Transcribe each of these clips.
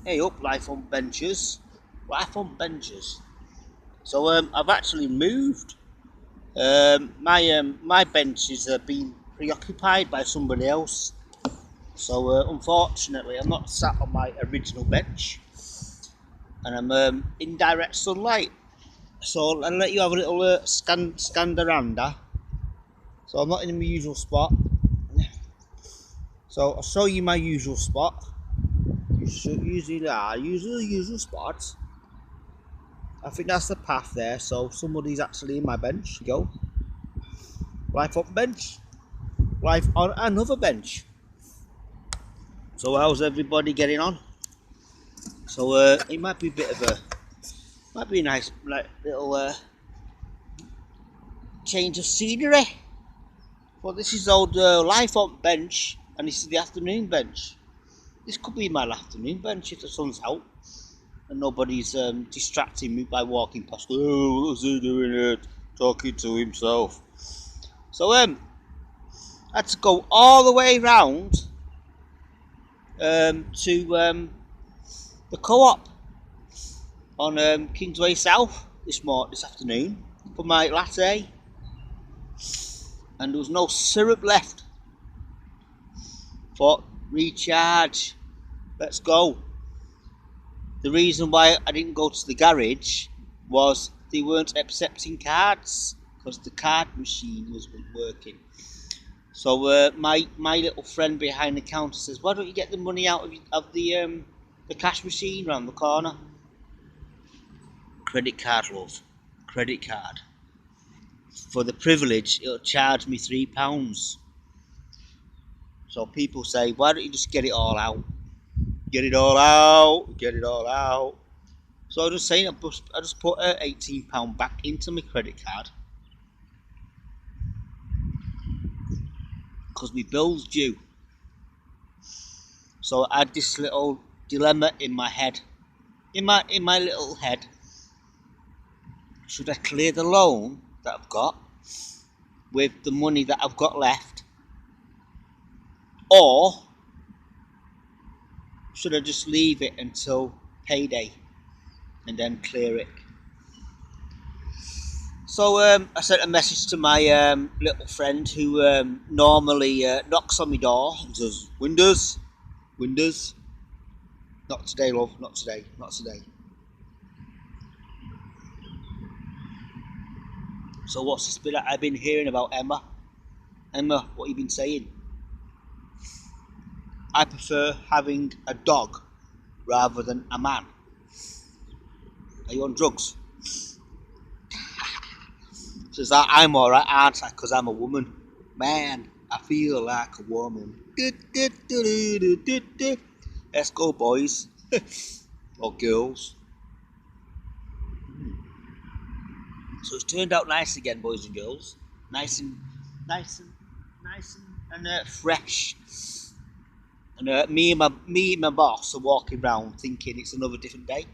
Hey up, life on benches. Life on benches. So I've actually moved. My benches have been preoccupied by somebody else. So unfortunately, I'm not sat on my original bench, and I'm in direct sunlight. So I'll let you have a little scandaranda. So I'm not in my usual spot. So I'll show you my usual spot. You should usually usual spot. I think that's the path there, so somebody's actually in my bench. Go. Life on bench. Life on another bench. So how's everybody getting on? So it might be a bit of a, might be a nice like little change of scenery. Well, this is old life on bench, and this is the afternoon bench. This could be my afternoon bench if the sun's out and nobody's distracting me by walking past. Oh, what's he doing here? Talking to himself. So I had to go all the way round to the co-op on Kingsway South this afternoon for my latte, and there was no syrup left. Thought recharge, let's go. The reason why I didn't go to the garage was they weren't accepting cards because the card machine wasn't working. So my little friend behind the counter says, "Why don't you get the money out of the cash machine around the corner?" Credit card, love. Credit card. For the privilege, it'll charge me £3. So people say, "Why don't you just get it all out? Get it all out. Get it all out." So I was just saying, I just put £18 back into my credit card because my bill's due. So I had this little dilemma in my head, in my little head. Should I clear the loan that I've got with the money that I've got left, or should I just leave it until payday and then clear it? So I sent a message to my little friend who normally knocks on my door and says, "Windows, Windows." Not today, love. Not today. Not today. So what's this bit I've been hearing about Emma? Emma, what have you been saying? I prefer having a dog rather than a man. Are you on drugs? Says that I'm alright, aren't I? Because I'm a woman. Man, I feel like a woman. Let's go, boys. Or girls. So it's turned out nice again, boys and girls. Nice and fresh. And me and my boss are walking around thinking it's another different day.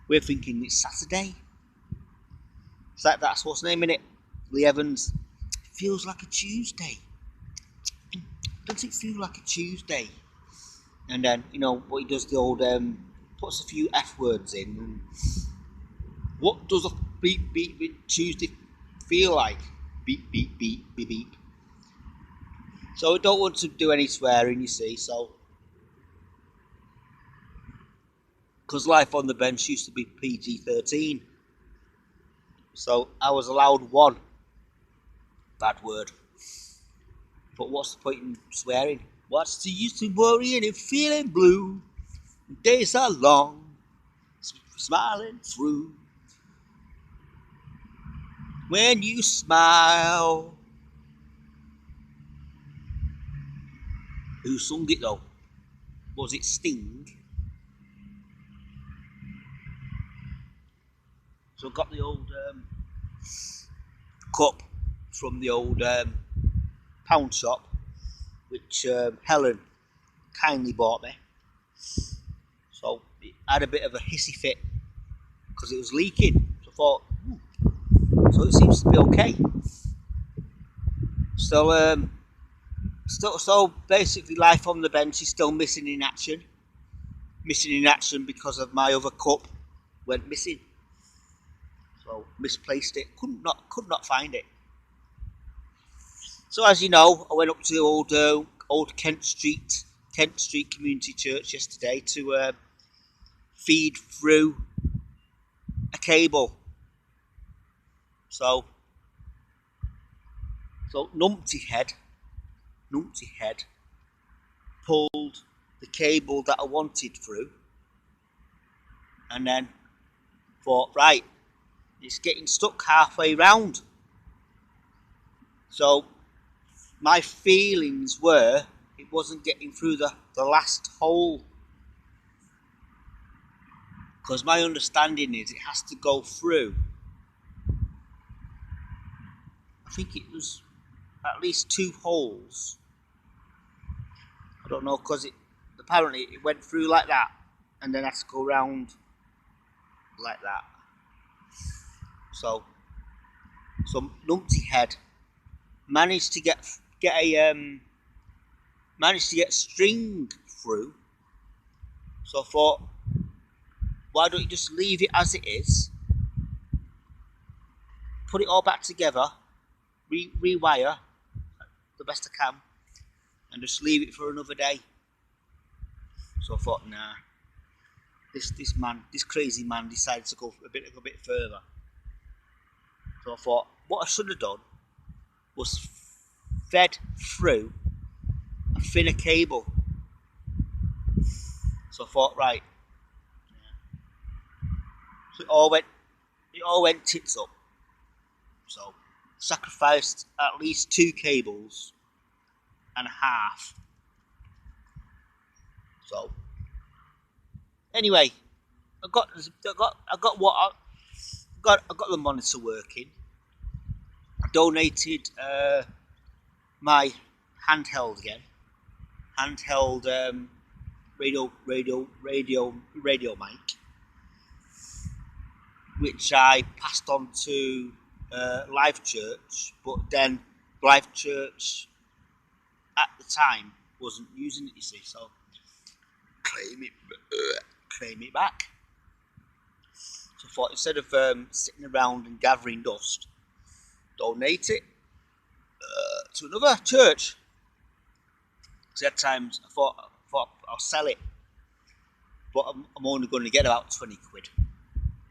We're thinking it's Saturday. It's like that's what's naming it. Lee Evans. It feels like a Tuesday. Does it feel like a Tuesday? And then what he does, the old puts a few F words in. And what does a beep beep beep Tuesday feel like? Beep beep beep beep beep. So I don't want to do any swearing, you see. So because life on the bench used to be PG-13, so I was allowed one bad word. But what's the point in swearing? What's the use in worrying and feeling blue? Days are long, smiling through. When you smile. Who sung it though? Was it Sting? So I got the old cup from the old pound shop, which Helen kindly bought me. So it had a bit of a hissy fit because it was leaking. So I thought, so it seems to be okay. So basically life on the bench is still missing in action. missing in action because of my other cup went missing. So misplaced it. Could not find it. So as you know, I went up to the old Kent Street Community Church yesterday to feed through a cable. So Numpty Head pulled the cable that I wanted through, and then thought, right, it's getting stuck halfway round. So my feelings were it wasn't getting through the last hole, because my understanding is it has to go through, I think it was at least 2 holes. I don't know, because apparently it went through like that and then has to go round like that. So Numpty Head managed to get string through. So I thought, why don't you just leave it as it is, put it all back together, rewire the best I can, and just leave it for another day. So I thought, nah, this crazy man decided to go a bit further. So I thought, what I should have done was fed through a thinner cable. So I thought, right, so it all went tits up. So sacrificed at least 2 cables and a half. So anyway, I got the monitor working. I donated my handheld radio mic, which I passed on to Live Church, but then Live Church at the time wasn't using it, you see, so claim it back. So I thought, instead of sitting around and gathering dust, donate it to another church. Because at times I thought I'll sell it, but I'm only going to get about 20 quid.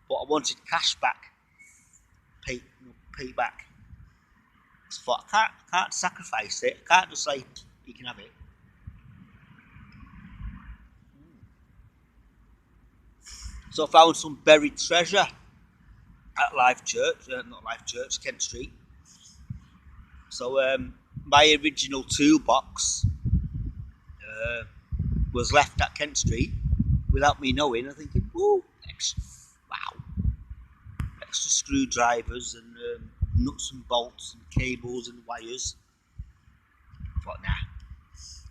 But I wanted cash back, pay back. So I thought, I can't sacrifice it. I can't just say you can have it. So I found some buried treasure at Live Church, not Live Church, Kent Street. So my original toolbox was left at Kent Street without me knowing. I'm thinking, wow, extra screwdrivers and nuts and bolts and cables and wires. I thought, nah,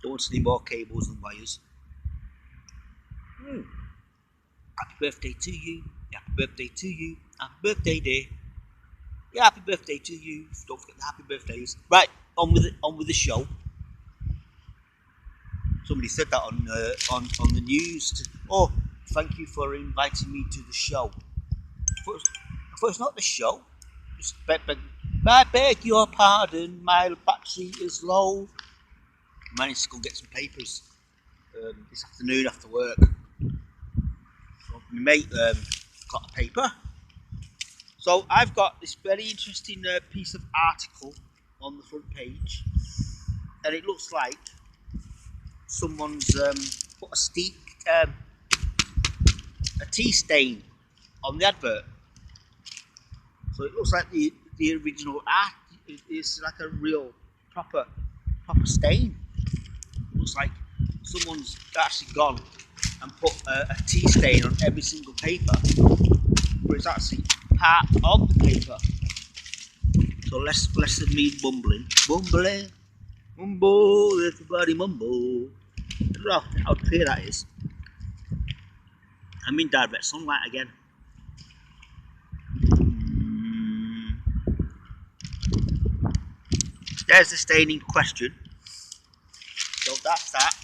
don't want any more cables and wires. Happy birthday to you, happy birthday to you, happy birthday day. Yeah, happy birthday to you. Don't forget the happy birthdays. Right, on with the show. Somebody said that on the news. Oh, thank you for inviting me to the show. I thought it's not the show. Just I beg your pardon, my battery is low. I managed to go get some papers this afternoon after work. So my mate got a paper. So I've got this very interesting piece of article on the front page, and it looks like someone's put a tea stain on the advert. So it looks like the original art is like a real proper stain. It looks like someone's actually gone and put a tea stain on every single paper, but it's actually part of the paper. So less of me mumble, everybody mumble. I don't know how clear that is. I'm in direct sunlight again. There's the staining question. So that's that.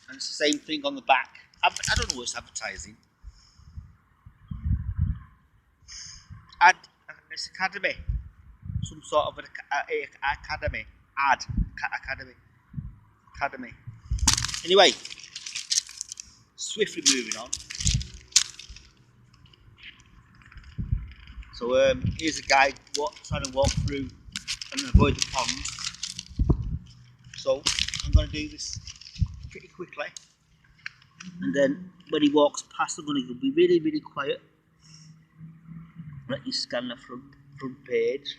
And it's the same thing on the back I don't know what's advertising. It's academy. Some sort of an academy. Academy. Anyway, swiftly moving on. So here's a guy trying to walk through and avoid the pond. So I'm going to do this pretty quickly, and then when he walks past, I'm going to be really, really quiet. Let you scan the front page.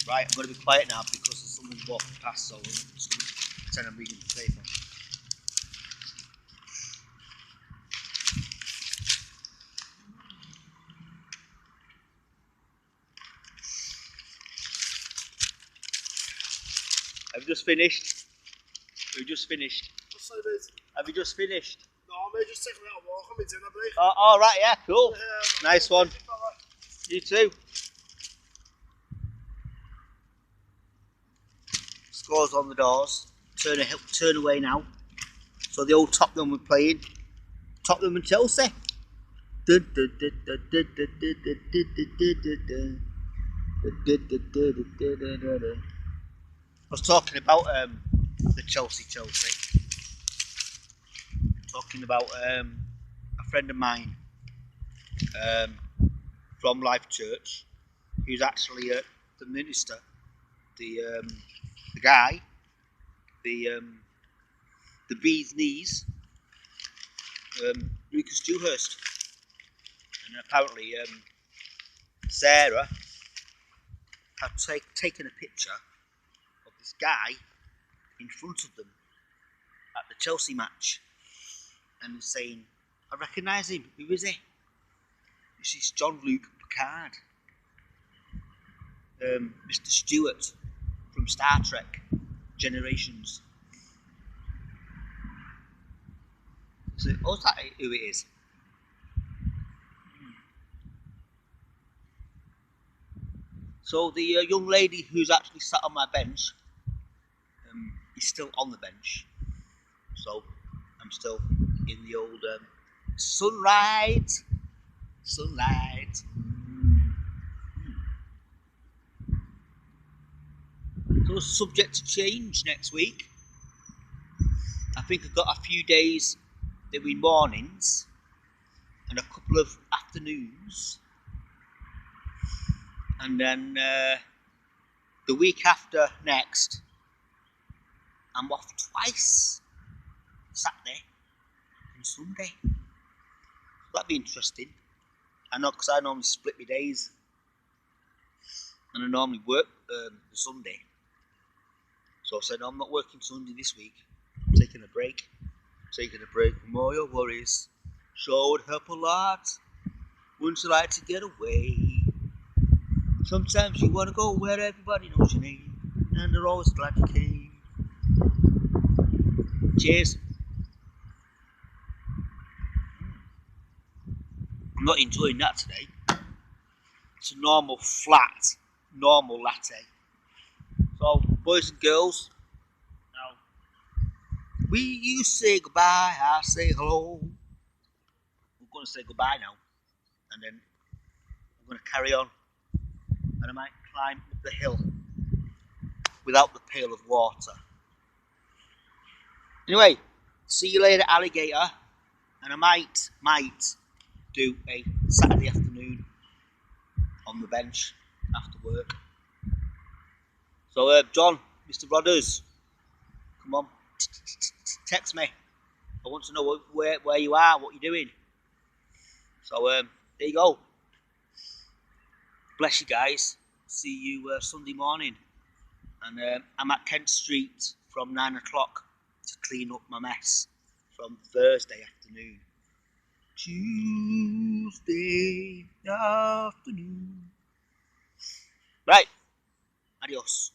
Right, I'm going to be quiet now because there's someone walking past, so I'm just going to pretend I'm reading the paper. Have you just finished? Have you just finished? Have you just finished? No, I'm just taking a little walk on my dinner break. Oh, right, yeah, cool. Nice one. You too. Scores on the doors. Turn away now. So the old Tottenham were playing. Tottenham and Chelsea. I was talking about the Chelsea. Talking about a friend of mine um, from Life Church, who's actually the minister, the guy, the bee's knees, Lucas Dewhurst, and apparently Sarah had taken a picture of this guy in front of them at the Chelsea match, and saying, "I recognise him. Who is he? This is Jean-Luc Picard, Mr. Stewart from Star Trek Generations." So, oh, is that who it is? So the young lady who's actually sat on my bench is still on the bench. So I'm still in the old sunlight. So it's subject to change next week. I think I've got a few days between mornings and a couple of afternoons, and then the week after next I'm off twice, Saturday and Sunday. That'd be interesting. I know, because I normally split my days, and I normally work the Sunday. So I said, no, I'm not working Sunday this week. I'm taking a break. From all your worries. Sure would help a lot. Wouldn't you like to get away? Sometimes you want to go where everybody knows your name, and they're always glad you came. Cheers. I'm not enjoying that today. It's a normal latte. So, boys and girls, now, you say goodbye, I say hello. I'm going to say goodbye now, and then I'm going to carry on, and I might climb up the hill without the pail of water. Anyway, see you later, alligator, and I might do a Saturday afternoon on the bench after work. So, John, Mr. Rodders, come on, text me. I want to know where you are, what you're doing. So, there you go. Bless you guys. See you Sunday morning. And I'm at Kent Street from 9 o'clock to clean up my mess from Thursday afternoon. Tuesday afternoon. Right. Adios.